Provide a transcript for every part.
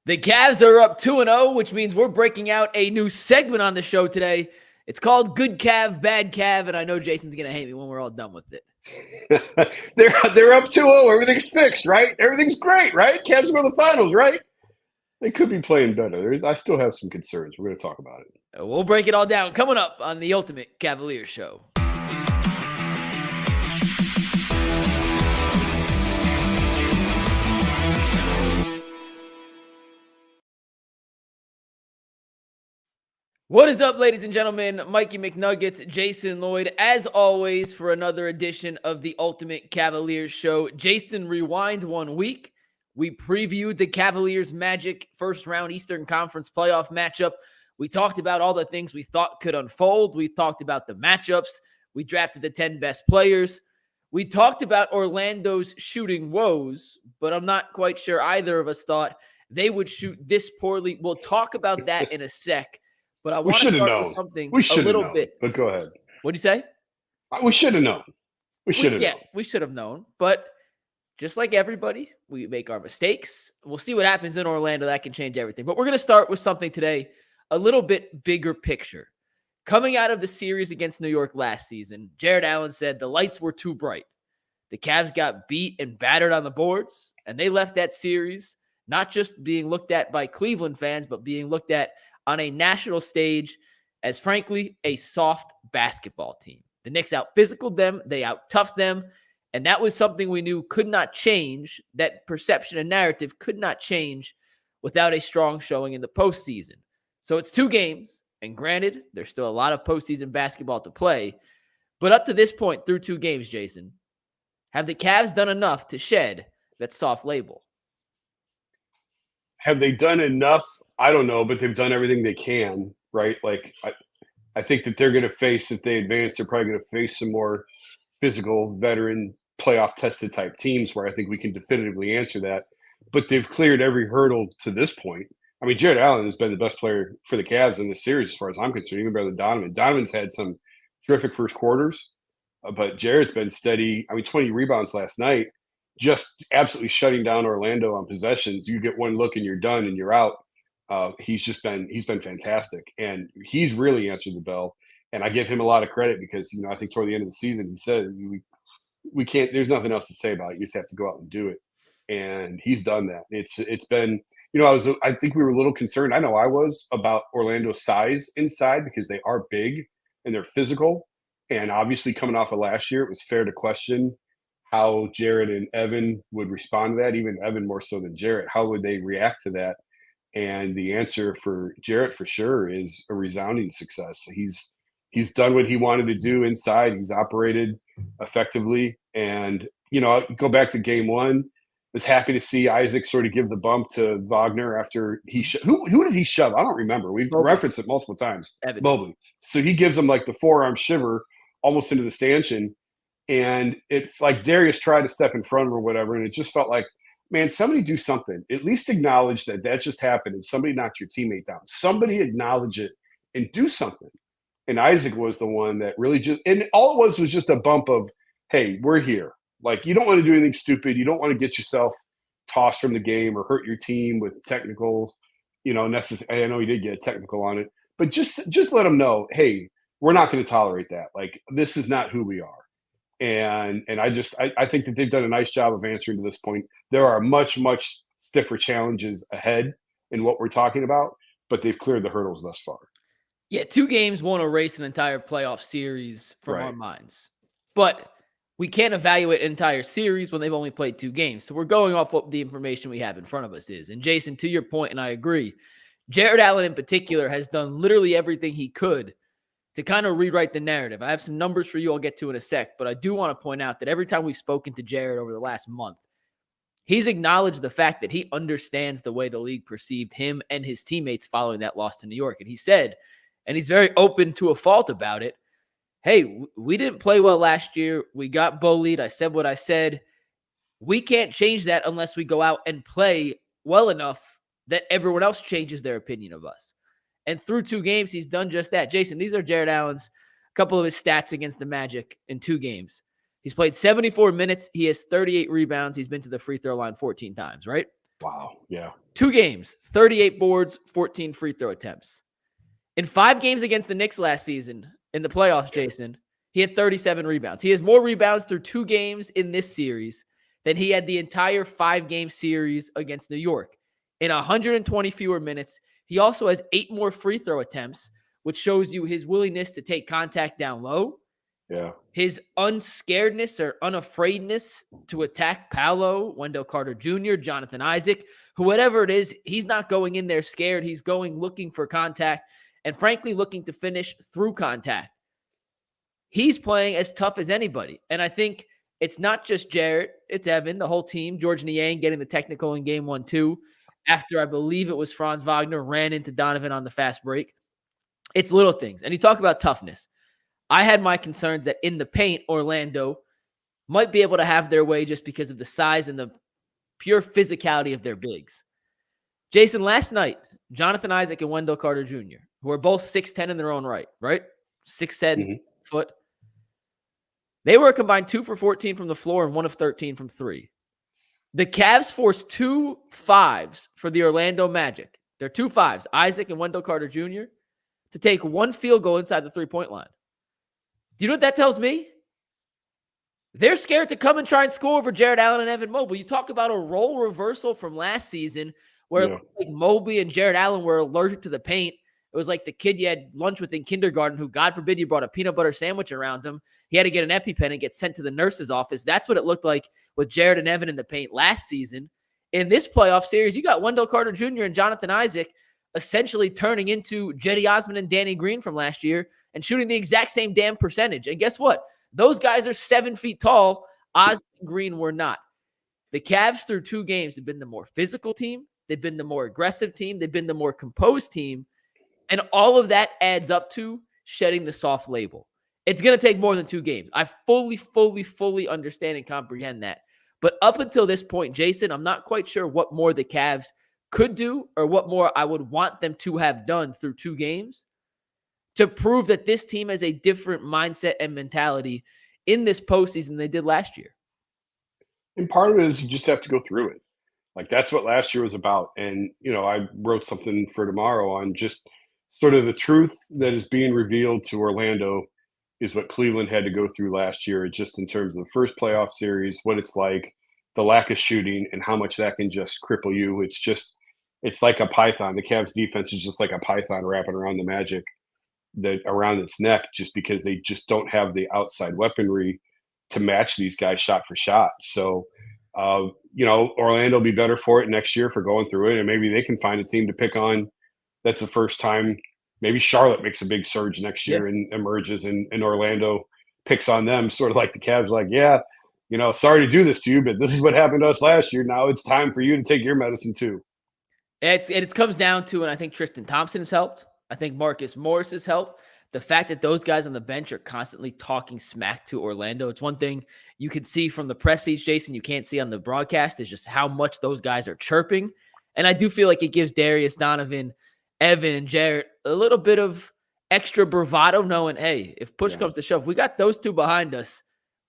The Cavs are up 2-0, which means we're breaking out a new segment on the show today. It's called Good Cav, Bad Cav, and I know Jason's going to hate me when we're all done with it. They're up 2-0. Everything's fixed, right? Everything's great, right? Cavs go to the finals, right? They could be playing better. I still have some concerns. We're going to talk about it. We'll break it all down coming up on the Ultimate Cavaliers Show. What is up, ladies and gentlemen? Mikey McNuggets, Jason Lloyd, as always, for another edition of the Ultimate Cavaliers Show. Jason, rewind 1 week. We previewed the Cavaliers Magic first round Eastern Conference playoff matchup. We talked about all the things we thought could unfold. We talked about the matchups. We drafted the 10 best players. We talked about Orlando's shooting woes, but I'm not quite sure either of us thought they would shoot this poorly. We'll talk about that in a sec. But I want to start with something a little bit. But go ahead. What'd you say? We should have known. We should have known. Yeah, we should have known. But just like everybody, we make our mistakes. We'll see what happens in Orlando. That can change everything. But we're going to start with something today, a little bit bigger picture. Coming out of the series against New York last season, Jarrett Allen said the lights were too bright. The Cavs got beat and battered on the boards, and they left that series not just being looked at by Cleveland fans, but being looked at on a national stage as, frankly, a soft basketball team. The Knicks out-physicaled them, they out-toughed them, and that was something we knew could not change. That perception and narrative could not change without a strong showing in the postseason. So it's 2 games, and granted, there's still a lot of postseason basketball to play, but up to this point, through 2 games, Jason, have the Cavs done enough to shed that soft label? Have they done enough? I don't know, but they've done everything they can, right? Like, I think that they're going to face, if they advance, they're probably going to face some more physical, veteran, playoff-tested type teams where I think we can definitively answer that. But they've cleared every hurdle to this point. I mean, Jarrett Allen has been the best player for the Cavs in this series as far as I'm concerned, even better than Donovan. Donovan's had some terrific first quarters, but Jarrett's been steady. I mean, 20 rebounds last night, just absolutely shutting down Orlando on possessions. You get one look and you're done and you're out. He's been fantastic, and he's really answered the bell. And I give him a lot of credit because, I think toward the end of the season, he said, we can't, there's nothing else to say about it. You just have to go out and do it. And he's done that. It's been, I think we were a little concerned. I know I was about Orlando's size inside because they are big and they're physical. And obviously coming off of last year, it was fair to question how Jarrett and Evan would respond to that, even Evan more so than Jarrett. How would they react to that? And the answer for Jarrett, for sure, is a resounding success. He's done what he wanted to do inside. He's operated effectively. And, go back to game 1. Was happy to see Isaac sort of give the bump to Wagner after he who did he shove? I don't remember. We've referenced it multiple times. Mobley. So he gives him like the forearm shiver almost into the stanchion. And it's like Darius tried to step in front of him or whatever. And it just felt like, man, somebody do something. At least acknowledge that just happened and somebody knocked your teammate down. Somebody acknowledge it and do something. And Isaac was the one that really and all it was just a bump of, hey, we're here. Like, you don't want to do anything stupid. You don't want to get yourself tossed from the game or hurt your team with technicals, necessarily. I know he did get a technical on it, but just let them know, hey, we're not going to tolerate that. Like, this is not who we are. And I think that they've done a nice job of answering to this point. There are much, much stiffer challenges ahead in what we're talking about, but they've cleared the hurdles thus far. Yeah, 2 games won't erase an entire playoff series from our minds. But we can't evaluate an entire series when they've only played 2 games. So we're going off what the information we have in front of us is. And Jason, to your point, and I agree, Jarrett Allen in particular has done literally everything he could to kind of rewrite the narrative. I have some numbers for you I'll get to in a sec, but I do want to point out that every time we've spoken to Jarrett over the last month, he's acknowledged the fact that he understands the way the league perceived him and his teammates following that loss to New York. And he said, and he's very open to a fault about it, hey, we didn't play well last year. We got bullied. I said what I said. We can't change that unless we go out and play well enough that everyone else changes their opinion of us. And through 2 games, he's done just that. Jason, these are Jarrett Allen's, a couple of his stats against the Magic in 2 games. He's played 74 minutes. He has 38 rebounds. He's been to the free throw line 14 times, right? Wow. Yeah. 2 games, 38 boards, 14 free throw attempts. In 5 games against the Knicks last season in the playoffs, Jason, he had 37 rebounds. He has more rebounds through 2 games in this series than he had the entire 5-game series against New York. In 120 fewer minutes, he also has 8 more free throw attempts, which shows you his willingness to take contact down low. Yeah. His unscaredness or unafraidness to attack Paolo, Wendell Carter Jr., Jonathan Isaac, whoever it is, he's not going in there scared. He's going looking for contact and, frankly, looking to finish through contact. He's playing as tough as anybody. And I think it's not just Jarrett, it's Evan, the whole team. George Niang getting the technical in game 1, 2, after I believe it was Franz Wagner ran into Donovan on the fast break. It's little things. And you talk about toughness. I had my concerns that in the paint, Orlando might be able to have their way just because of the size and the pure physicality of their bigs. Jason, last night, Jonathan Isaac and Wendell Carter Jr., who are both 6'10" in their own right? 6'10" foot. They were a combined 2 for 14 from the floor and 1 of 13 from 3. The Cavs forced 2 5s for the Orlando Magic. They're 2 5s, Isaac and Wendell Carter Jr., to take 1 field goal inside the 3-point line. Do you know what that tells me? They're scared to come and try and score over Jarrett Allen and Evan Mobley. You talk about a role reversal from last season where like Mobley and Jarrett Allen were allergic to the paint. It was like the kid you had lunch with in kindergarten who, God forbid, you brought a peanut butter sandwich around him. He had to get an EpiPen and get sent to the nurse's office. That's what it looked like with Jarrett and Evan in the paint last season. In this playoff series, you got Wendell Carter Jr. and Jonathan Isaac essentially turning into Jetty Osman and Danny Green from last year and shooting the exact same damn percentage. And guess what? Those guys are 7 feet tall. Osman and Green were not. The Cavs through 2 games have been the more physical team. They've been the more aggressive team. They've been the more composed team. And all of that adds up to shedding the soft label. It's going to take more than 2 games. I fully understand and comprehend that. But up until this point, Jason, I'm not quite sure what more the Cavs could do or what more I would want them to have done through 2 games to prove that this team has a different mindset and mentality in this postseason than they did last year. And part of it is you just have to go through it. Like, that's what last year was about. And, I wrote something for tomorrow on just sort of the truth that is being revealed to Orlando is what Cleveland had to go through last year, just in terms of the first playoff series, what it's like, the lack of shooting, and how much that can just cripple you. It's like a python. The Cavs defense is just like a python wrapping around the Magic, around its neck, just because they just don't have the outside weaponry to match these guys shot for shot. So, Orlando will be better for it next year for going through it, and maybe they can find a team to pick on. That's the first time. Maybe Charlotte makes a big surge next year and emerges, and Orlando picks on them, sort of like the Cavs, like, sorry to do this to you, but this is what happened to us last year. Now it's time for you to take your medicine too. It comes down to, and I think Tristan Thompson has helped. I think Marcus Morris has helped. The fact that those guys on the bench are constantly talking smack to Orlando. It's one thing you can see from the press seats, Jason, you can't see on the broadcast, is just how much those guys are chirping. And I do feel like it gives Darius, Donovan, Evan, and Jarrett a little bit of extra bravado, knowing, hey, if push comes to shove, we got those 2 behind us.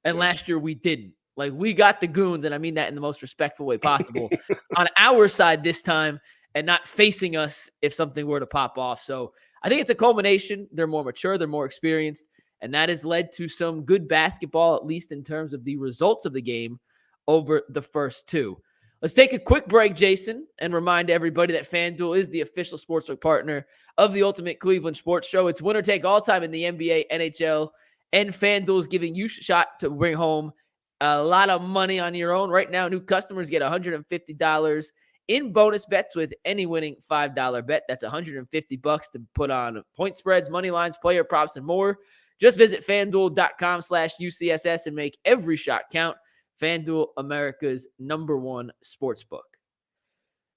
And last year we didn't. Like, we got the goons, and I mean that in the most respectful way possible, on our side this time, and not facing us if something were to pop off. So I think it's a culmination. They're more mature, they're more experienced, and that has led to some good basketball, at least in terms of the results of the game over the first 2. Let's take a quick break, Jason, and remind everybody that FanDuel is the official sportsbook partner of the Ultimate Cleveland Sports Show. It's winner take all time in the NBA, NHL, and FanDuel is giving you a shot to bring home a lot of money on your own. Right now, new customers get $150 in bonus bets with any winning $5 bet. That's $150 to put on point spreads, money lines, player props, and more. Just visit FanDuel.com/UCSS and make every shot count. FanDuel, America's #1 sportsbook.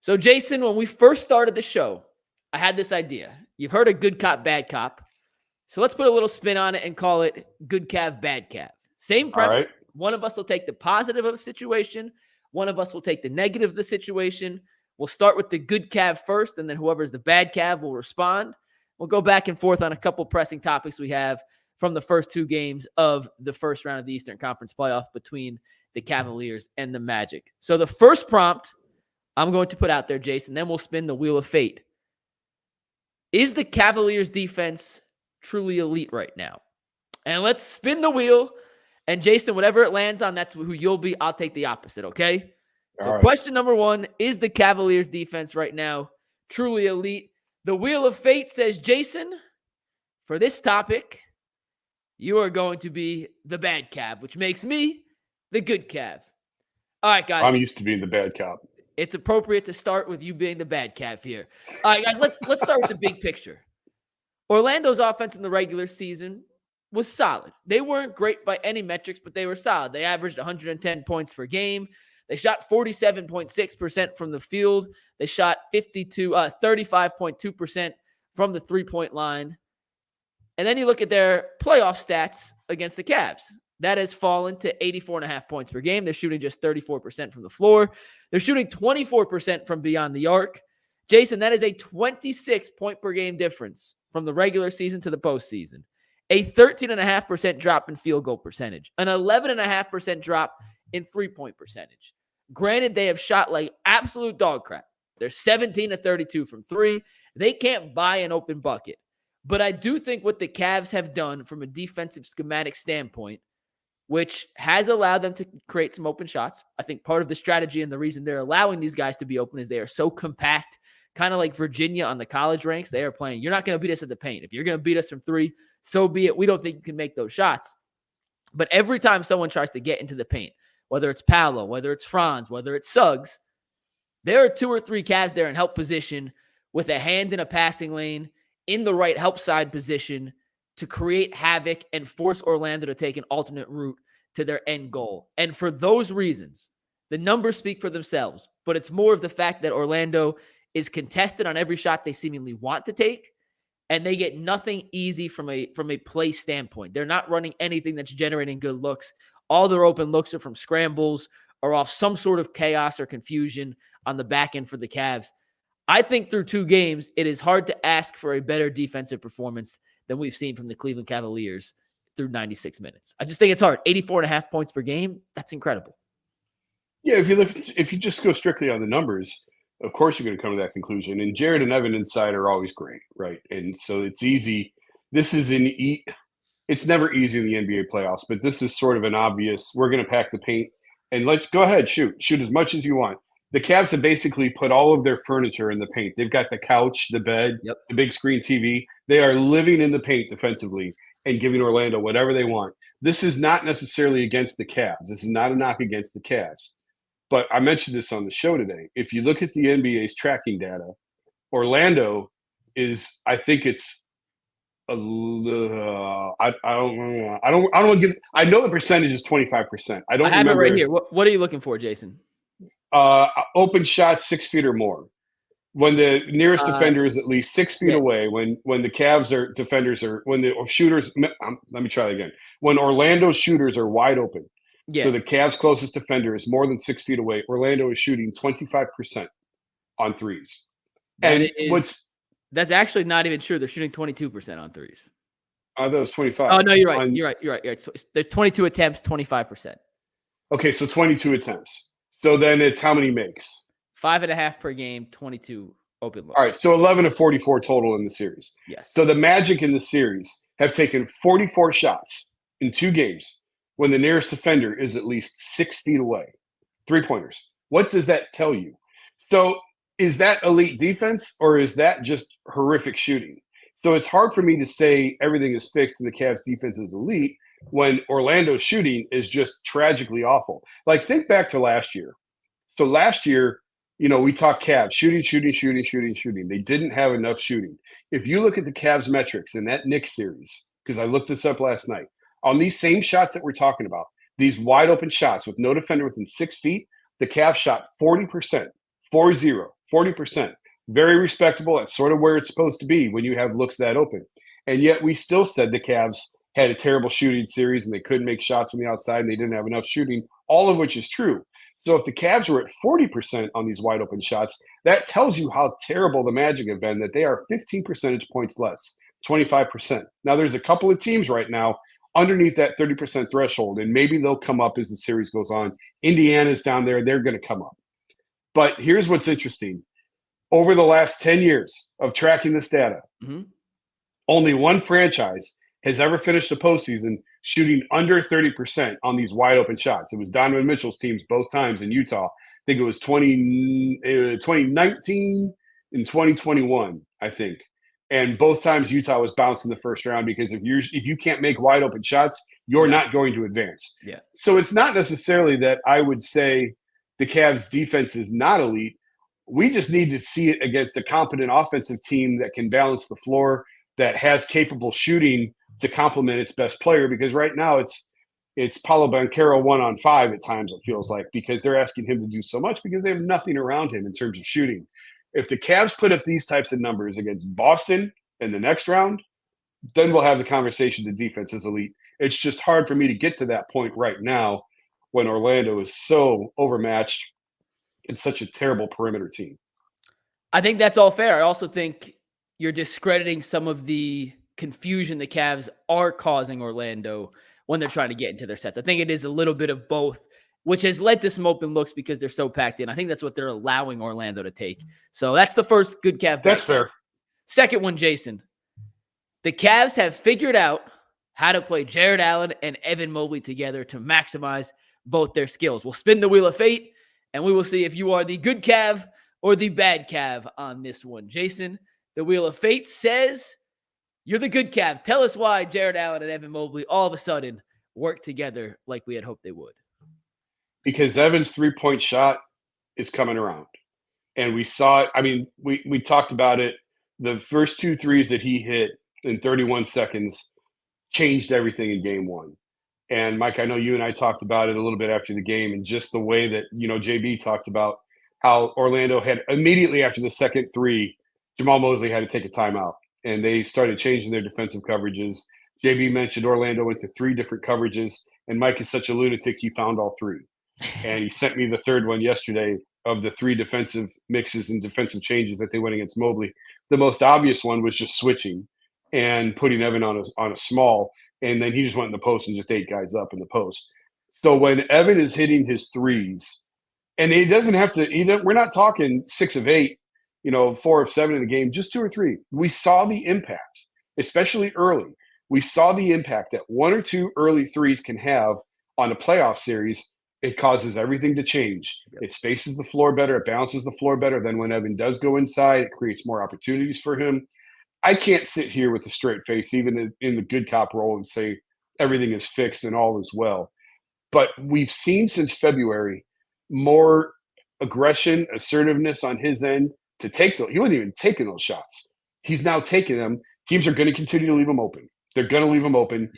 So, Jason, when we first started the show, I had this idea. You've heard of good cop, bad cop. So let's put a little spin on it and call it good Cav, bad Cav. Same premise. Right. One of us will take the positive of the situation. One of us will take the negative of the situation. We'll start with the good Cav first, and then whoever's the bad Cav will respond. We'll go back and forth on a couple pressing topics we have from the first 2 games of the first round of the Eastern Conference playoff between the Cavaliers and the Magic. So the first prompt I'm going to put out there, Jason, then we'll spin the wheel of fate. Is the Cavaliers defense truly elite right now? And let's spin the wheel. And Jason, whatever it lands on, that's who you'll be. I'll take the opposite, okay? So right. Question number 1, is the Cavaliers defense right now truly elite? The wheel of fate says, Jason, for this topic, you are going to be the bad Cav, which makes me the good Cav. All right, guys. I'm used to being the bad cop. It's appropriate to start with you being the bad Cav here. All right, guys, let's start with the big picture. Orlando's offense in the regular season was solid. They weren't great by any metrics, but they were solid. They averaged 110 points per game. They shot 47.6% from the field. They shot 35.2% from the three-point line. And then you look at their playoff stats against the Cavs. That has fallen to 84.5 points per game. They're shooting just 34% from the floor. They're shooting 24% from beyond the arc. Jason, that is a 26 point per game difference from the regular season to the postseason. A 13.5% drop in field goal percentage. An 11.5% drop in three-point percentage. Granted, they have shot like absolute dog crap. They're 17 to 32 from three. They can't buy an open bucket. But I do think what the Cavs have done from a defensive schematic standpoint, which has allowed them to create some open shots. I think part of the strategy and the reason they're allowing these guys to be open is they are so compact, kind of like Virginia on the college ranks. They are playing, you're not going to beat us at the paint. If you're going to beat us from three, so be it. We don't think you can make those shots. But every time someone tries to get into the paint, whether it's Paolo, whether it's Franz, whether it's Suggs, there are 2 or 3 Cavs there in help position with a hand in a passing lane in the right help side position to create havoc and force Orlando to take an alternate route to their end goal. And for those reasons, the numbers speak for themselves, but it's more of the fact that Orlando is contested on every shot they seemingly want to take, and they get nothing easy from a play standpoint. They're not running anything that's generating good looks. All their open looks are from scrambles or off some sort of chaos or confusion on the back end for the Cavs. I think through 2 games, it is hard to ask for a better defensive performance than we've seen from the Cleveland Cavaliers through 96 minutes. I just think it's hard. 84.5 points per game, that's incredible. Yeah, if you just go strictly on the numbers, of course you're going to come to that conclusion. And Jared and Evan inside are always great, right? And so it's easy. It's never easy in the NBA playoffs, but this is sort of an obvious, we're going to pack the paint and go ahead, shoot as much as you want. The Cavs have basically put all of their furniture in the paint. They've got the couch, the bed, the big screen TV. They are living in the paint defensively and giving Orlando whatever they want. This is not necessarily against the Cavs. This is not a knock against the Cavs. But I mentioned this on the show today. If you look at the NBA's tracking data, Orlando is, I think it's I don't want to give. I know the percentage is 25%. I don't. I have remember it right here. What are you looking for, Jason? Open shot 6 feet or more. When the nearest defender is at least 6 feet away. When the Cavs are defenders are when the shooters. Let me try that again. When Orlando's shooters are wide open. Yeah. So the Cavs' closest defender is more than 6 feet away. Orlando is shooting 25% on threes. That's actually not even true. They're shooting 22% on threes. I thought it was 25. Oh, no, you're right. You're right. So there's 22 attempts, 25%. Okay, so 22 attempts. So then it's how many makes? 5.5 per game, 22 open looks. All right, so 11 of 44 total in the series. Yes. So the Magic in the series have taken 44 shots in 2 games when the nearest defender is at least 6 feet away. 3-pointers. What does that tell you? So is that elite defense or is that just horrific shooting? So it's hard for me to say everything is fixed and the Cavs defense is elite when Orlando's shooting is just tragically awful. Like, think back to last year. So last year, we talked Cavs, shooting. They didn't have enough shooting. If you look at the Cavs metrics in that Knicks series, because I looked this up last night, on these same shots that we're talking about, these wide open shots with no defender within 6 feet, the Cavs shot 40%, 40%. Very respectable. That's sort of where it's supposed to be when you have looks that open. And yet we still said the Cavs had a terrible shooting series and they couldn't make shots from the outside and they didn't have enough shooting, all of which is true. So if the Cavs were at 40% on these wide open shots, that tells you how terrible the Magic have been, that they are 15 percentage points less, 25%. Now there's a couple of teams right now underneath that 30% threshold, and maybe they'll come up as the series goes on. Indiana's down there. They're going to come up. But here's what's interesting. Over the last 10 years of tracking this data, only one franchise has ever finished a postseason shooting under 30% on these wide open shots. It was Donovan Mitchell's teams both times in Utah. I think it was 2019 and 2021, I think. And both times Utah was bounced in the first round because if you can't make wide open shots, you're not going to advance. Yeah. So it's not necessarily that I would say the Cavs defense is not elite. We just need to see it against a competent offensive team that can balance the floor, that has capable shooting to complement its best player. Because right now it's Paolo Banchero 1-on-5 at times, it feels like, because they're asking him to do so much because they have nothing around him in terms of shooting. If the Cavs put up these types of numbers against Boston in the next round, then we'll have the conversation the defense is elite. It's just hard for me to get to that point right now when Orlando is so overmatched and such a terrible perimeter team. I think that's all fair. I also think you're discrediting some of the confusion the Cavs are causing Orlando when they're trying to get into their sets. I think it is a little bit of both, which has led to some open looks because they're so packed in. I think that's what they're allowing Orlando to take. So that's the first good Cav. That's fair. Second one, Jason. The Cavs have figured out how to play Jarrett Allen and Evan Mobley together to maximize both their skills. We'll spin the wheel of fate, and we will see if you are the good Cav or the bad Cav on this one. Jason, the wheel of fate says you're the good Cav. Tell us why Jarrett Allen and Evan Mobley all of a sudden work together like we had hoped they would. Because Evan's three-point shot is coming around. And we saw it. I mean, we talked about it. The first 2 threes that he hit in 31 seconds changed everything in game one. And Mike, I know you and I talked about it a little bit after the game, and just the way that, JB talked about how Orlando had immediately after the second three, Jamal Mosley had to take a timeout, and they started changing their defensive coverages. JB mentioned Orlando went to 3 different coverages, and Mike is such a lunatic, he found all 3. And he sent me the third one yesterday of the 3 defensive mixes and defensive changes that they went against Mobley. The most obvious one was just switching and putting Evan on a small, and then he just went in the post and just 8 guys up in the post. So when Evan is hitting his threes, and he doesn't have to, we're not talking 6 of 8, 4 of 7 in the game, just 2 or 3. We saw the impact, especially early. We saw the impact that 1 or 2 early threes can have on a playoff series. It causes everything to change. It spaces the floor better. It balances the floor better. Then when Evan does go inside, it creates more opportunities for him. I can't sit here with a straight face, even in the good cop role, and say everything is fixed and all is well. But we've seen since February more aggression, assertiveness on his end to take those. He wasn't even taking those shots. He's now taking them. Teams are going to continue to leave him open. They're going to leave him open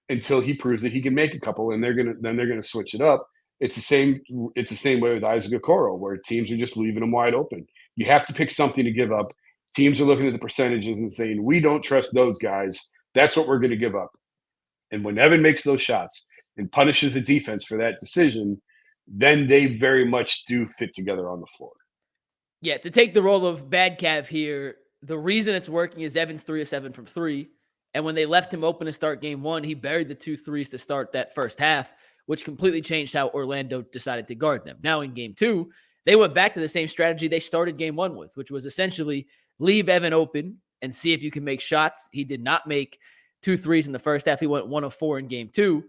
until he proves that he can make a couple, and they're going to switch it up. It's the same way with Isaac Okoro, where teams are just leaving him wide open. You have to pick something to give up. Teams are looking at the percentages and saying, we don't trust those guys. That's what we're going to give up. And when Evan makes those shots and punishes the defense for that decision, then they very much do fit together on the floor. Yeah, to take the role of bad Cav here, the reason it's working is Evan's 3 of 7 from 3. And when they left him open to start game one, he buried the 2 threes to start that first half, which completely changed how Orlando decided to guard them. Now in game 2, they went back to the same strategy they started game 1 with, which was essentially leave Evan open and see if you can make shots. He did not make 2 threes in the first half. He went 1 of 4 in game 2.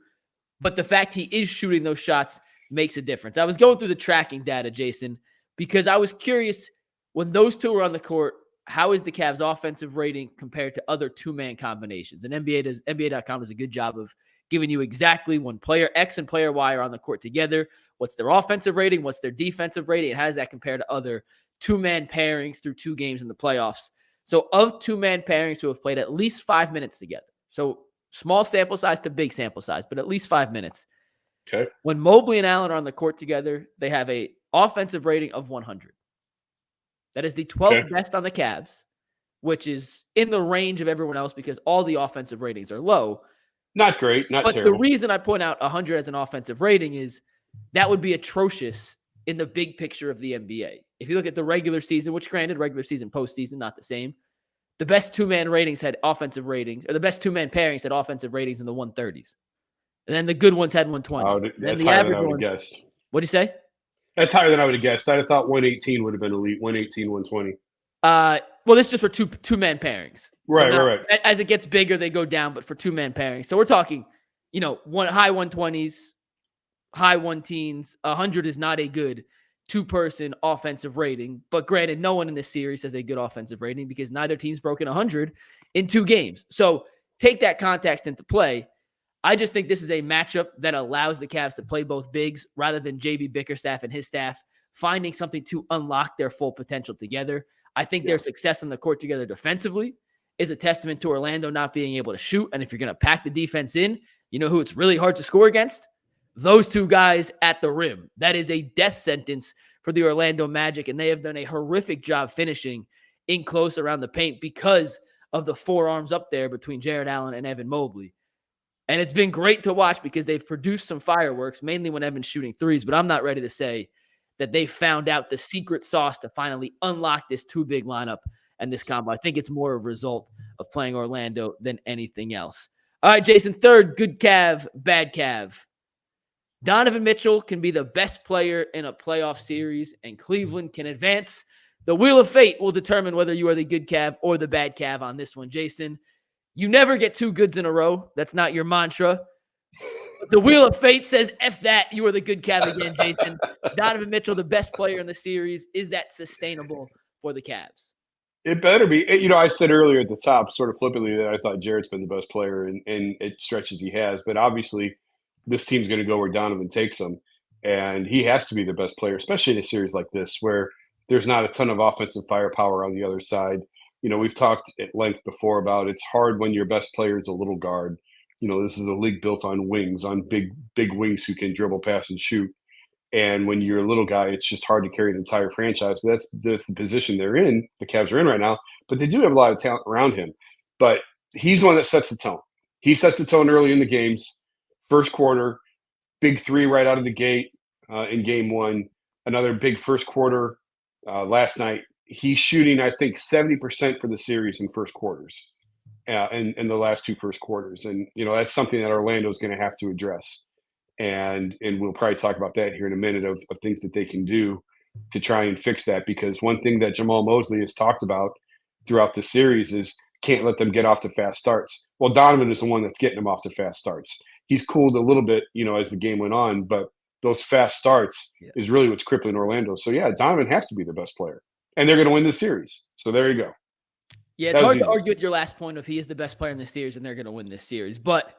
But the fact he is shooting those shots makes a difference. I was going through the tracking data, Jason, because I was curious, when those two were on the court, how is the Cavs' offensive rating compared to other 2-man combinations? And NBA.com does a good job of giving you exactly when player X and player Y are on the court together, what's their offensive rating, what's their defensive rating, and how does that compare to other 2-man pairings through 2 games in the playoffs. So of 2-man pairings who have played at least 5 minutes together, so small sample size to big sample size, but at least 5 minutes. Okay. When Mobley and Allen are on the court together, they have a offensive rating of 100. That is the 12th best on the Cavs, which is in the range of everyone else because all the offensive ratings are low. Not great, not terrible. But the reason I point out 100 as an offensive rating is that would be atrocious in the big picture of the NBA. If you look at the regular season, which granted, regular season, postseason, not the same. The best 2-man ratings had offensive ratings, or the best 2-man pairings had offensive ratings in the 130s. And then the good ones had 120. That's higher than I would have guessed. What do you say? That's higher than I would have guessed. I'd have thought 118 would have been elite. 118, 120. Well, this is just for two-man pairings. Right, so right. As it gets bigger, they go down, but for two-man pairings. So we're talking, high 120s, high 1-teens. 100 is not a good two-person offensive rating. But granted, no one in this series has a good offensive rating because neither team's broken 100 in 2 games. So take that context into play. I just think this is a matchup that allows the Cavs to play both bigs rather than JB Bickerstaff and his staff finding something to unlock their full potential together. I think their success on the court together defensively is a testament to Orlando not being able to shoot. And if you're going to pack the defense in, you know who it's really hard to score against? Those 2 guys at the rim. That is a death sentence for the Orlando Magic, and they have done a horrific job finishing in close around the paint because of the forearms up there between Jarrett Allen and Evan Mobley. And it's been great to watch because they've produced some fireworks, mainly when Evan's shooting threes, but I'm not ready to say that they found out the secret sauce to finally unlock this 2-big lineup and this combo. I think it's more a result of playing Orlando than anything else. All right, Jason, third, good Cav, bad Cav. Donovan Mitchell can be the best player in a playoff series, and Cleveland can advance. The wheel of fate will determine whether you are the good Cav or the bad Cav on this one, Jason. You never get 2 goods in a row. That's not your mantra. The wheel of fate says, F that. You are the good Cav again, Jason. Donovan Mitchell, the best player in the series. Is that sustainable for the Cavs? It better be. I said earlier at the top, sort of flippantly, that I thought Jarrett's been the best player, and it stretches he has. But obviously, this team's going to go where Donovan takes them, and he has to be the best player, especially in a series like this where there's not a ton of offensive firepower on the other side. We've talked at length before about it's hard when your best player is a little guard. This is a league built on wings, on big wings who can dribble, pass, and shoot. And when you're a little guy, it's just hard to carry an entire franchise. But that's the position they're in. The Cavs are in right now. But they do have a lot of talent around him. But he's the one that sets the tone. He sets the tone early in the games. First quarter, big 3 right out of the gate in game 1. Another big first quarter last night. He's shooting, I think, 70% for the series in first quarters, in the last 2 first quarters. And, that's something that Orlando is going to have to address. And we'll probably talk about that here in a minute of things that they can do to try and fix that. Because one thing that Jamal Mosley has talked about throughout the series is can't let them get off to fast starts. Well, Donovan is the one that's getting them off to fast starts. He's cooled a little bit, as the game went on, but those fast starts is really what's crippling Orlando. So, Donovan has to be the best player. And they're going to win this series. So there you go. Yeah, it's hard to argue with your last point of he is the best player in the series and they're going to win this series. But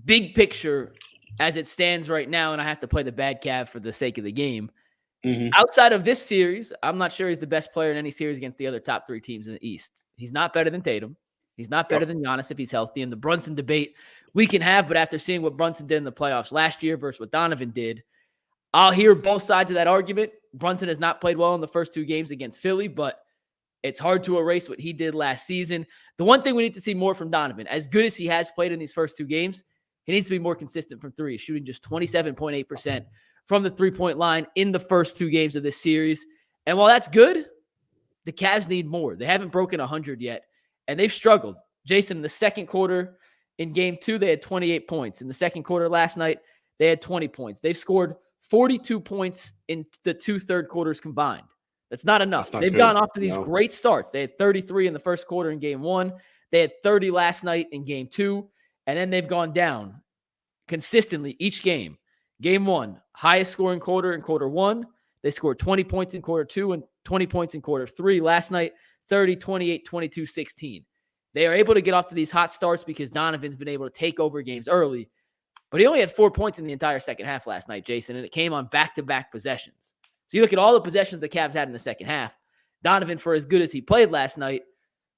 big picture, as it stands right now, and I have to play the bad Cav for the sake of the game, outside of this series, I'm not sure he's the best player in any series against the other top 3 teams in the East. He's not better than Tatum. He's not better than Giannis if he's healthy. And the Brunson debate we can have, but after seeing what Brunson did in the playoffs last year versus what Donovan did, I'll hear both sides of that argument. Brunson has not played well in the first 2 games against Philly, but it's hard to erase what he did last season. The one thing we need to see more from Donovan, as good as he has played in these first 2 games, he needs to be more consistent from 3, shooting just 27.8% from the 3-point line in the first 2 games of this series. And while that's good, the Cavs need more. They haven't broken 100 yet, and they've struggled. Jason, in the second quarter in game 2, they had 28 points. In the second quarter last night, they had 20 points. They've scored 42 points in the 2 third quarters combined. That's not enough. They've gone off to these great starts. They had 33 in the first quarter in game 1. They had 30 last night in game 2. And then they've gone down consistently each game. Game 1, highest scoring quarter in quarter 1. They scored 20 points in quarter 2 and 20 points in quarter 3. Last night, 30, 28, 22, 16. They are able to get off to these hot starts because Donovan's been able to take over games early. But he only had 4 points in the entire second half last night, Jason, and it came on back-to-back possessions. So you look at all the possessions the Cavs had in the second half. Donovan, for as good as he played last night,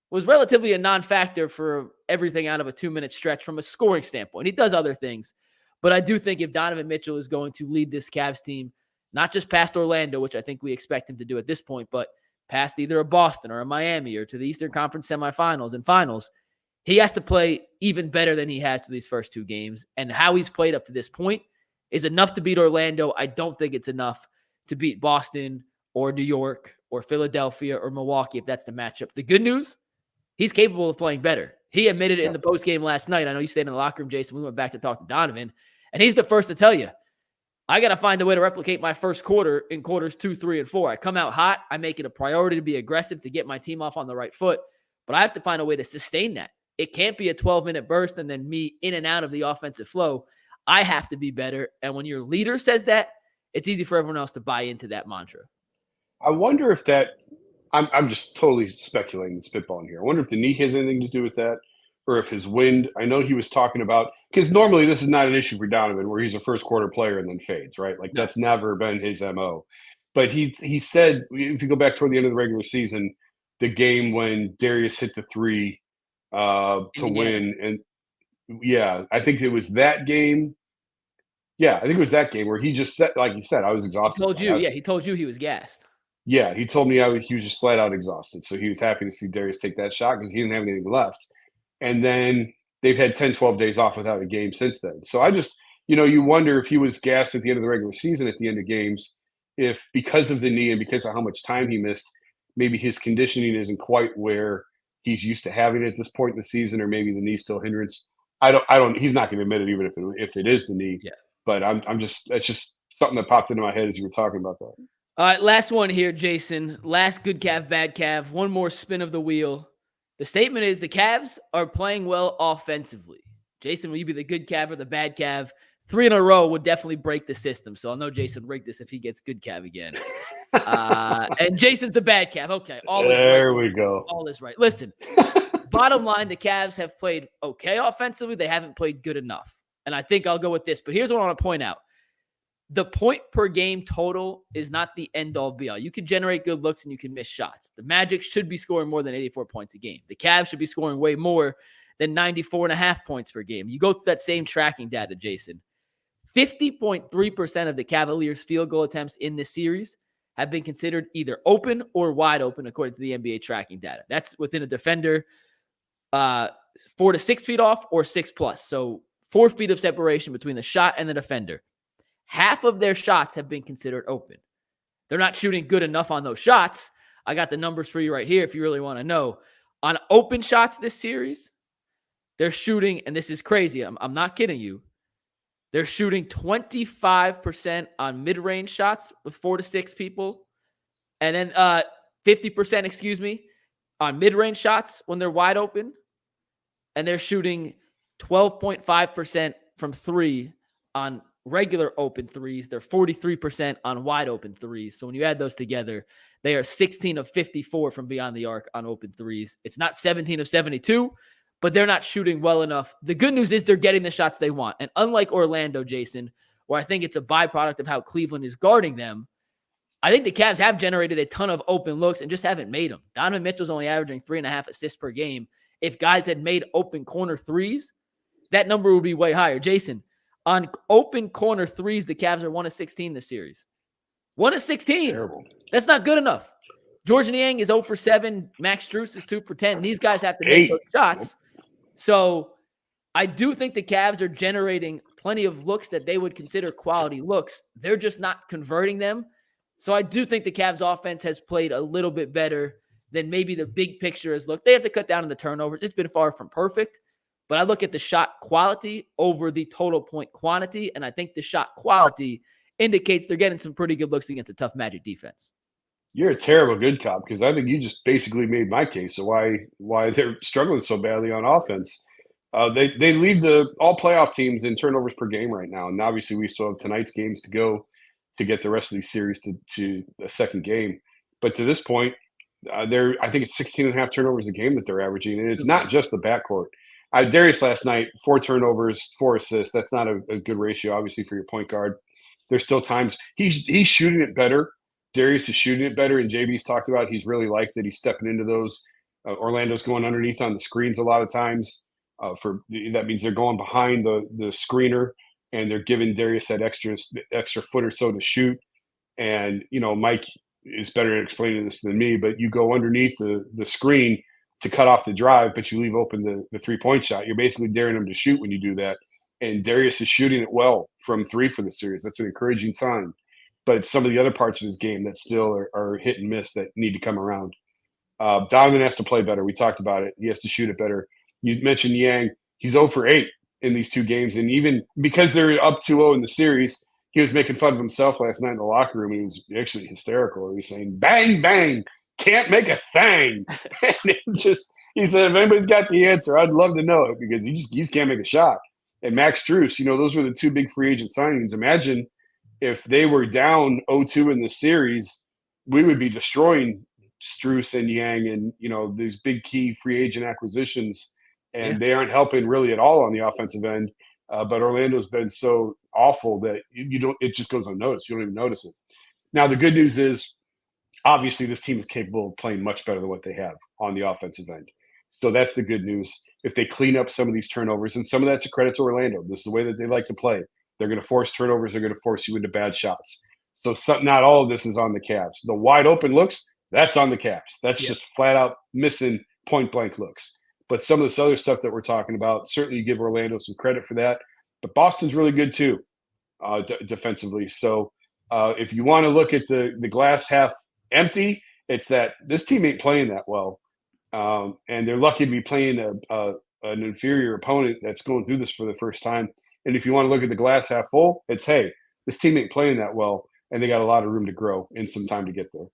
was relatively a non-factor for everything out of a 2-minute stretch from a scoring standpoint. He does other things. But I do think if Donovan Mitchell is going to lead this Cavs team, not just past Orlando, which I think we expect him to do at this point, but past either a Boston or a Miami or to the Eastern Conference semifinals and finals, he has to play even better than he has to these first 2 games. And how he's played up to this point is enough to beat Orlando. I don't think it's enough to beat Boston or New York or Philadelphia or Milwaukee if that's the matchup. The good news, he's capable of playing better. He admitted it in the postgame last night. I know you stayed in the locker room, Jason. We went back to talk to Donovan, and he's the first to tell you, I got to find a way to replicate my first quarter in quarters 2, 3, and 4. I come out hot. I make it a priority to be aggressive to get my team off on the right foot. But I have to find a way to sustain that. It can't be a 12-minute burst and then me in and out of the offensive flow. I have to be better. And when your leader says that, it's easy for everyone else to buy into that mantra. I wonder if that – I'm just totally speculating and spitballing here. I wonder if the knee has anything to do with that, or if his wind – I know he was talking about – because normally this is not an issue for Donovan where he's a first-quarter player and then fades, right? Like that's never been his MO. But he said, if you go back toward the end of the regular season, the game when Darius hit the three to win – and yeah, I think it was that game. Yeah, I think it was that game where he just said, like you said, I was exhausted. He told you he was gassed. Yeah, he told me he was just flat out exhausted. So he was happy to see Darius take that shot because he didn't have anything left. And then they've had 10, 12 days off without a game since then. So I just, you wonder if he was gassed at the end of the regular season at the end of games, if because of the knee and because of how much time he missed, maybe his conditioning isn't quite where he's used to having it at this point in the season, or maybe the knee's still hindrance. I don't. He's not going to admit it, even if it is the knee. Yeah. But that's just something that popped into my head as you were talking about that. All right, last one here, Jason. Last good Cav, bad Cav. One more spin of the wheel. The statement is the Cavs are playing well offensively. Jason, will you be the good Cav or the bad Cav? 3 in a row would definitely break the system. So I'll know Jason rigged this if he gets good Cav again. And Jason's the bad Cav. Okay. There we go. All is right. Listen. Bottom line, the Cavs have played okay offensively. They haven't played good enough. And I think I'll go with this. But here's what I want to point out. The point per game total is not the end-all be-all. You can generate good looks and you can miss shots. The Magic should be scoring more than 84 points a game. The Cavs should be scoring way more than 94.5 points per game. You go through that same tracking data, Jason. 50.3% of the Cavaliers' field goal attempts in this series have been considered either open or wide open, according to the NBA tracking data. That's within a defender 4 to 6 feet off or 6+. So 4 feet of separation between the shot and the defender. Half of their shots have been considered open. They're not shooting good enough on those shots. I got the numbers for you right here if you really want to know. On open shots this series, they're shooting, and this is crazy, I'm not kidding you, they're shooting 25% on mid-range shots with 4 to 6 people, and then 50%, on mid-range shots when they're wide open, and they're shooting 12.5% from 3 on regular open threes. They're 43% on wide open threes. So when you add those together, they are 16 of 54 from beyond the arc on open threes. It's not 17 of 72, but they're not shooting well enough. The good news is they're getting the shots they want. And unlike Orlando, Jason, where I think it's a byproduct of how Cleveland is guarding them, I think the Cavs have generated a ton of open looks and just haven't made them. Donovan Mitchell's only averaging 3.5 assists per game. If guys had made open corner threes, that number would be way higher. Jason, on open corner threes, the Cavs are 1 of 16 this series. 1 of 16. Terrible. That's not good enough. George Niang is 0 for 7. Max Strus is 2 for 10. These guys have to make those shots. So I do think the Cavs are generating plenty of looks that they would consider quality looks. They're just not converting them. So I do think the Cavs offense has played a little bit better than maybe the big picture has looked. They have to cut down on the turnovers. It's been far from perfect. But I look at the shot quality over the total point quantity, and I think the shot quality indicates they're getting some pretty good looks against a tough Magic defense. You're a terrible good cop because I think you just basically made my case of why they're struggling so badly on offense. They lead all playoff teams in turnovers per game right now, and obviously we still have tonight's games to go to get the rest of these series to a second game. But to this point, I think it's 16.5 turnovers a game that they're averaging, and it's not just the backcourt. Darius last night, 4 turnovers, 4 assists. That's not a good ratio, obviously, for your point guard. There's still times he's shooting it better. Darius is shooting it better, and JB's talked about he's really liked that he's stepping into those. Orlando's going underneath on the screens a lot of times. That means they're going behind the screener, and they're giving Darius that extra foot or so to shoot. And Mike is better at explaining this than me, but you go underneath the screen to cut off the drive, but you leave open the 3-point shot. You're basically daring him to shoot when you do that. And Darius is shooting it well from 3 for the series. That's an encouraging sign. But it's some of the other parts of his game that still are hit and miss that need to come around. Donovan has to play better. We talked about it. He has to shoot it better. You mentioned Yang. He's 0 for 8 in these 2 games. And even because they're up 2-0 in the series, he was making fun of himself last night in the locker room. He was actually hysterical. He was saying, "Bang, bang, can't make a thing." And he said, if anybody's got the answer, I'd love to know it, because he just can't make a shot. And Max Strus, those were the two big free agent signings. Imagine if they were down 0-2 in the series, we would be destroying Strus and Yang and, these big key free agent acquisitions. And they aren't helping really at all on the offensive end. But Orlando's been so awful that it just goes unnoticed. You don't even notice it. Now, the good news is, obviously, this team is capable of playing much better than what they have on the offensive end. So that's the good news. If they clean up some of these turnovers, and some of that's a credit to Orlando. This is the way that they like to play. They're going to force turnovers. They're going to force you into bad shots. So not all of this is on the Cavs. The wide open looks, that's on the Cavs. That's just flat out missing point blank looks. But some of this other stuff that we're talking about, certainly you give Orlando some credit for that. But Boston's really good too, defensively. So if you want to look at the glass half empty, it's that this team ain't playing that well. And they're lucky to be playing an inferior opponent that's going through this for the first time. And if you want to look at the glass half full, it's, hey, this team ain't playing that well, and they got a lot of room to grow and some time to get there.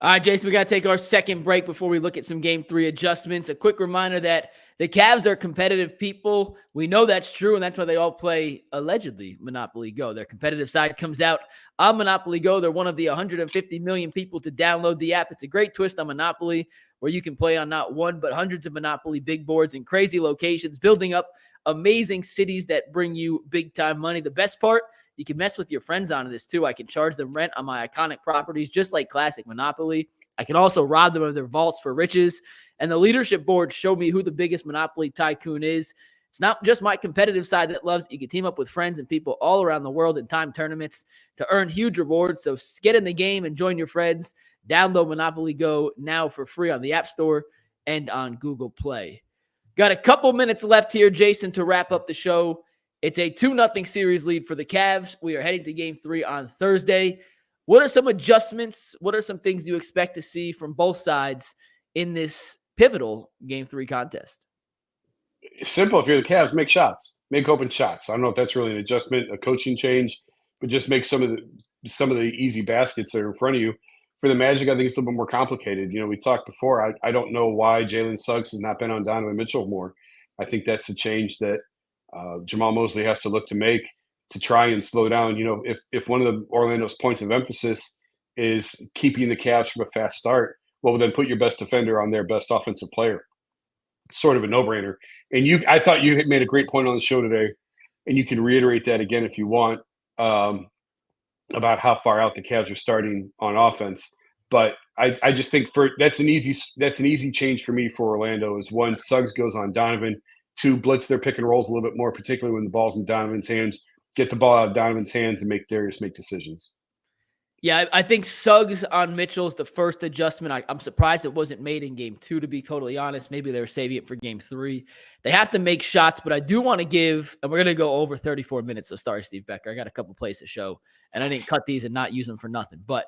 All right, Jason, we got to take our second break before we look at some Game 3 adjustments. A quick reminder that the Cavs are competitive people. We know that's true, and that's why they all play, allegedly, Monopoly Go. Their competitive side comes out on Monopoly Go. They're one of the 150 million people to download the app. It's a great twist on Monopoly, where you can play on not one, but hundreds of Monopoly big boards in crazy locations, building up amazing cities that bring you big-time money. The best part, you can mess with your friends on this too. I can charge them rent on my iconic properties, just like classic Monopoly. I can also rob them of their vaults for riches. And the leadership board show me who the biggest Monopoly tycoon is. It's not just my competitive side that loves it. You can team up with friends and people all around the world in time tournaments to earn huge rewards. So get in the game and join your friends. Download Monopoly Go now for free on the App Store and on Google Play. Got a couple minutes left here, Jason, to wrap up the show. It's a 2-0 series lead for the Cavs. We are heading to Game 3 on Thursday. What are some adjustments? What are some things you expect to see from both sides in this pivotal Game 3 contest? Simple. If you're the Cavs, make shots. Make open shots. I don't know if that's really an adjustment, a coaching change, but just make some of the easy baskets that are in front of you. For the Magic, I think it's a little bit more complicated. We talked before. I don't know why Jalen Suggs has not been on Donovan Mitchell more. I think that's a change that Jamal Mosley has to look to make to try and slow down. If one of the Orlando's points of emphasis is keeping the Cavs from a fast start, well, then put your best defender on their best offensive player. It's sort of a no-brainer. And I thought you had made a great point on the show today, and you can reiterate that again if you want, about how far out the Cavs are starting on offense. But I just think that's an easy change for me for Orlando. Is one, Suggs goes on Donovan. Two, blitz their pick and rolls a little bit more, particularly when the ball's in Donovan's hands. Get the ball out of Donovan's hands and make Darius make decisions. Yeah, I think Suggs on Mitchell is the first adjustment. I'm surprised it wasn't made in Game 2, to be totally honest. Maybe they were saving it for Game 3. They have to make shots, but I do want to give, and we're going to go over 34 minutes, so sorry, Steve Becker. I got a couple plays to show, and I didn't cut these and not use them for nothing. But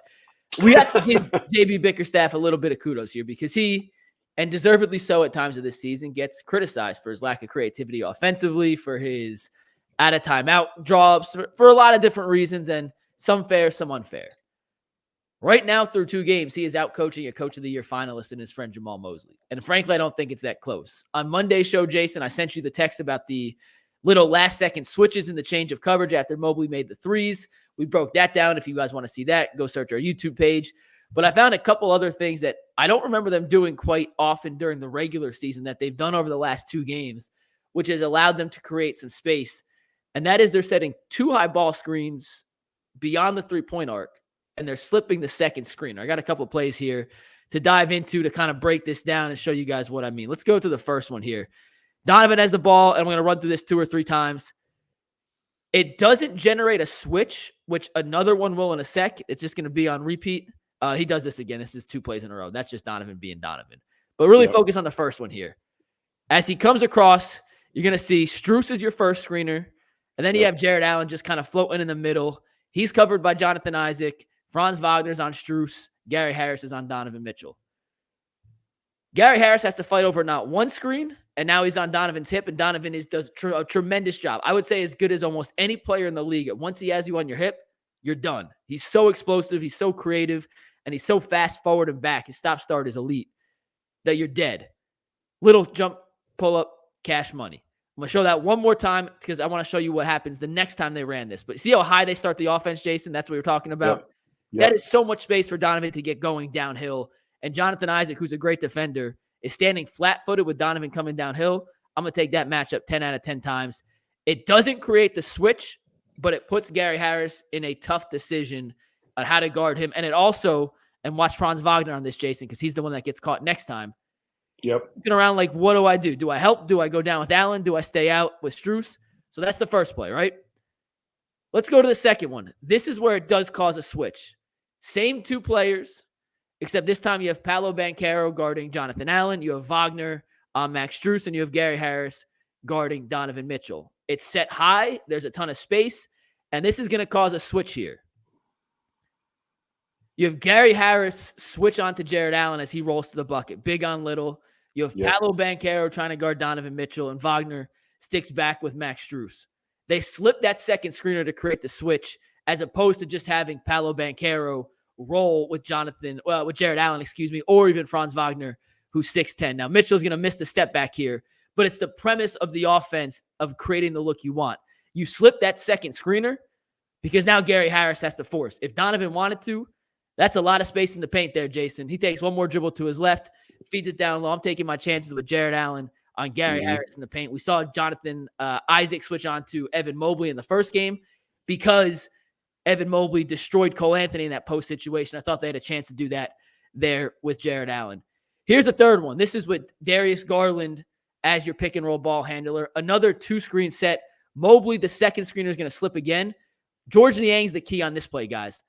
we have to give JB Bickerstaff a little bit of kudos here, because he, and deservedly so at times of this season, gets criticized for his lack of creativity offensively, for his out-of-timeout drops, for a lot of different reasons, and some fair, some unfair. Right now, through 2 games, he is out coaching a Coach of the Year finalist in his friend Jamal Mosley. And frankly, I don't think it's that close. On Monday's show, Jason, I sent you the text about the little last-second switches in the change of coverage after Mobley made the threes. We broke that down. If you guys want to see that, go search our YouTube page. But I found a couple other things that I don't remember them doing quite often during the regular season that they've done over the last 2 games, which has allowed them to create some space. And that is they're setting 2 high ball screens beyond the three-point arc, and they're slipping the second screen. I got a couple plays here to dive into to kind of break this down and show you guys what I mean. Let's go to the first one here. Donovan has the ball, and I'm going to run through this 2 or 3 times. It doesn't generate a switch, which another one will in a sec. It's just going to be on repeat. He does this again. This is 2 plays in a row. That's just Donovan being Donovan. But really focus on the first one here. As he comes across, you're going to see Strus is your first screener, and then you have Jarrett Allen just kind of floating in the middle. He's covered by Jonathan Isaac. Franz Wagner's on Strus. Gary Harris is on Donovan Mitchell. Gary Harris has to fight over not one screen, and now he's on Donovan's hip, and Donovan does a tremendous job. I would say as good as almost any player in the league. Once he has you on your hip, you're done. He's so explosive, he's so creative, and he's so fast forward and back. His stop-start is elite that you're dead. Little jump, pull-up, cash money. I'm going to show that one more time because I want to show you what happens the next time they ran this. But see how high they start the offense, Jason? That's what we were talking about. Yep. That is so much space for Donovan to get going downhill. And Jonathan Isaac, who's a great defender, is standing flat-footed with Donovan coming downhill. I'm going to take that matchup 10 out of 10 times. It doesn't create the switch, but it puts Gary Harris in a tough decision on how to guard him. And it also, and watch Franz Wagner on this, Jason, because he's the one that gets caught next time. Yep. Looking around like, what do I do? Do I help? Do I go down with Allen? Do I stay out with Strus? So that's the first play, right? Let's go to the second one. This is where it does cause a switch. Same two players, except this time you have Paolo Banchero guarding Jonathan Allen. You have Wagner on Max Strus, and you have Gary Harris guarding Donovan Mitchell. It's set high. There's a ton of space, and this is going to cause a switch here. You have Gary Harris switch on to Jarrett Allen as he rolls to the bucket. Big on little. You have Paolo Banchero trying to guard Donovan Mitchell, and Wagner sticks back with Max Strus. They slip that second screener to create the switch, as opposed to just having Paolo Banchero roll with with Jarrett Allen, or even Franz Wagner, who's 6'10". Now, Mitchell's going to miss the step back here, but it's the premise of the offense of creating the look you want. You slip that second screener because now Gary Harris has to force. If Donovan wanted to, that's a lot of space in the paint there, Jason. He takes one more dribble to his left, feeds it down low. I'm taking my chances with Jarrett Allen on Gary Harris in the paint. We saw Jonathan Isaac switch on to Evan Mobley in the first game because Evan Mobley destroyed Cole Anthony in that post situation. I thought they had a chance to do that there with Jarrett Allen. Here's the third one. This is with Darius Garland as your pick and roll ball handler. Another two-screen set. Mobley, the second screener, is going to slip again. George Niang's the key on this play, guys.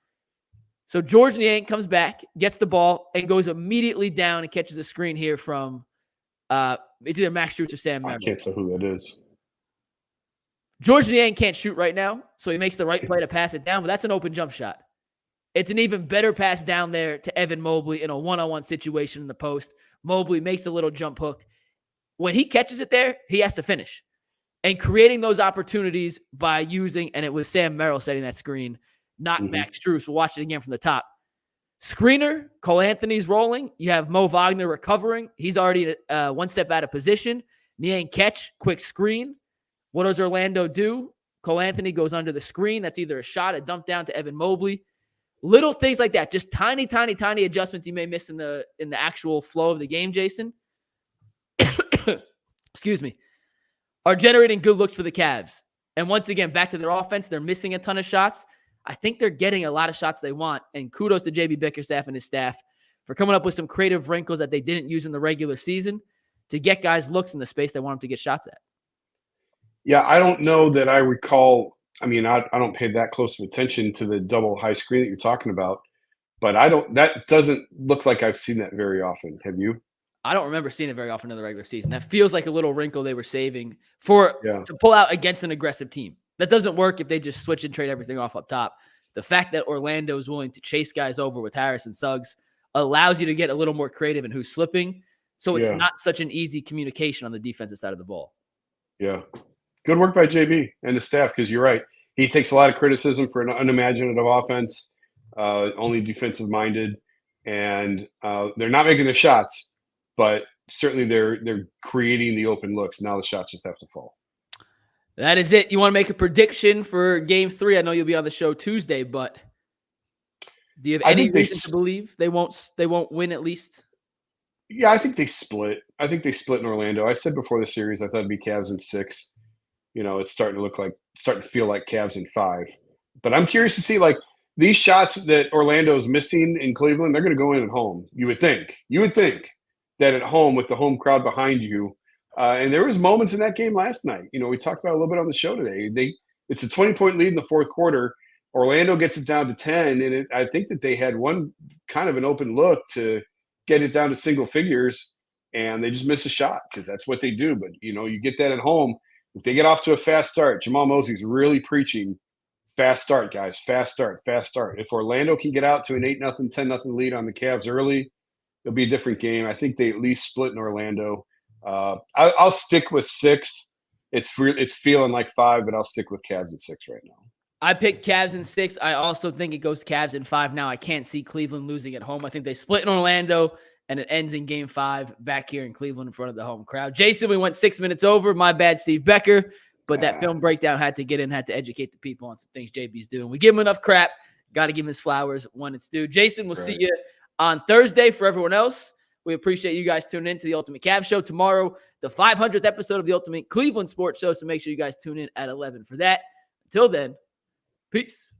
So George Niang comes back, gets the ball, and goes immediately down and catches a screen here from it's either Max Strus or Sam Merrill. I can't say who that is. George Niang can't shoot right now, so he makes the right play to pass it down, but that's an open jump shot. It's an even better pass down there to Evan Mobley in a one-on-one situation in the post. Mobley makes a little jump hook. When he catches it there, he has to finish. And creating those opportunities by using, and it was Sam Merrill setting that screen, not Max Strus. We'll watch it again from the top. Screener, Cole Anthony's rolling. You have Mo Wagner recovering. He's already one step out of position. Niang catch, quick screen. What does Orlando do? Cole Anthony goes under the screen. That's either a shot, a dump down to Evan Mobley. Little things like that. Just tiny, tiny, tiny adjustments you may miss in the actual flow of the game, Jason. Excuse me. Are generating good looks for the Cavs. And once again, back to their offense, they're missing a ton of shots. I think they're getting a lot of shots they want. And kudos to JB Bickerstaff and his staff for coming up with some creative wrinkles that they didn't use in the regular season to get guys looks in the space they want them to get shots at. Yeah, I don't know that I recall. I mean, I don't pay that close of attention to the double high screen that you're talking about, but that doesn't look like I've seen that very often. Have you? I don't remember seeing it very often in the regular season. That feels like a little wrinkle they were saving to pull out against an aggressive team. That doesn't work if they just switch and trade everything off up top. The fact that Orlando is willing to chase guys over with Harris and Suggs allows you to get a little more creative in who's slipping. So it's not such an easy communication on the defensive side of the ball. Yeah. Good work by JB and the staff, because you're right. He takes a lot of criticism for an unimaginative offense, only defensive minded, and they're not making the shots, but certainly they're creating the open looks. Now the shots just have to fall. That is it. You want to make a prediction for Game 3? I know you'll be on the show Tuesday, but do you have any reason to believe they won't win at least? Yeah, I think they split. I think they split in Orlando. I said before the series I thought it'd be Cavs in 6. You know, it's starting to feel like Cavs in 5. But I'm curious to see, like, these shots that Orlando's missing in Cleveland, they're going to go in at home. You would think that at home with the home crowd behind you. And there was moments in that game last night. You know, we talked about it a little bit on the show today. It's a 20-point lead in the fourth quarter. Orlando gets it down to 10, and I think that they had one kind of an open look to get it down to single figures, and they just miss a shot because that's what they do. But, you know, you get that at home. If they get off to a fast start, Jamal Mosley's really preaching fast start, guys, fast start, fast start. If Orlando can get out to an 8-0, 10-0 lead on the Cavs early, it'll be a different game. I think they at least split in Orlando. I'll stick with 6. It's feeling like 5, but I'll stick with Cavs at 6 right now. I picked Cavs in 6. I also think it goes Cavs in 5 now. I can't see Cleveland losing at home. I think they split in Orlando, and it ends in game 5 back here in Cleveland in front of the home crowd. Jason, we went 6 minutes over. My bad, Steve Becker. But that film breakdown had to educate the people on some things JB's doing. We give him enough crap. Got to give him his flowers when it's due. Jason, we'll see you on Thursday. For everyone else, we appreciate you guys tuning in to the Ultimate Cavs Show. Tomorrow, the 500th episode of the Ultimate Cleveland Sports Show. So make sure you guys tune in at 11 for that. Until then, peace.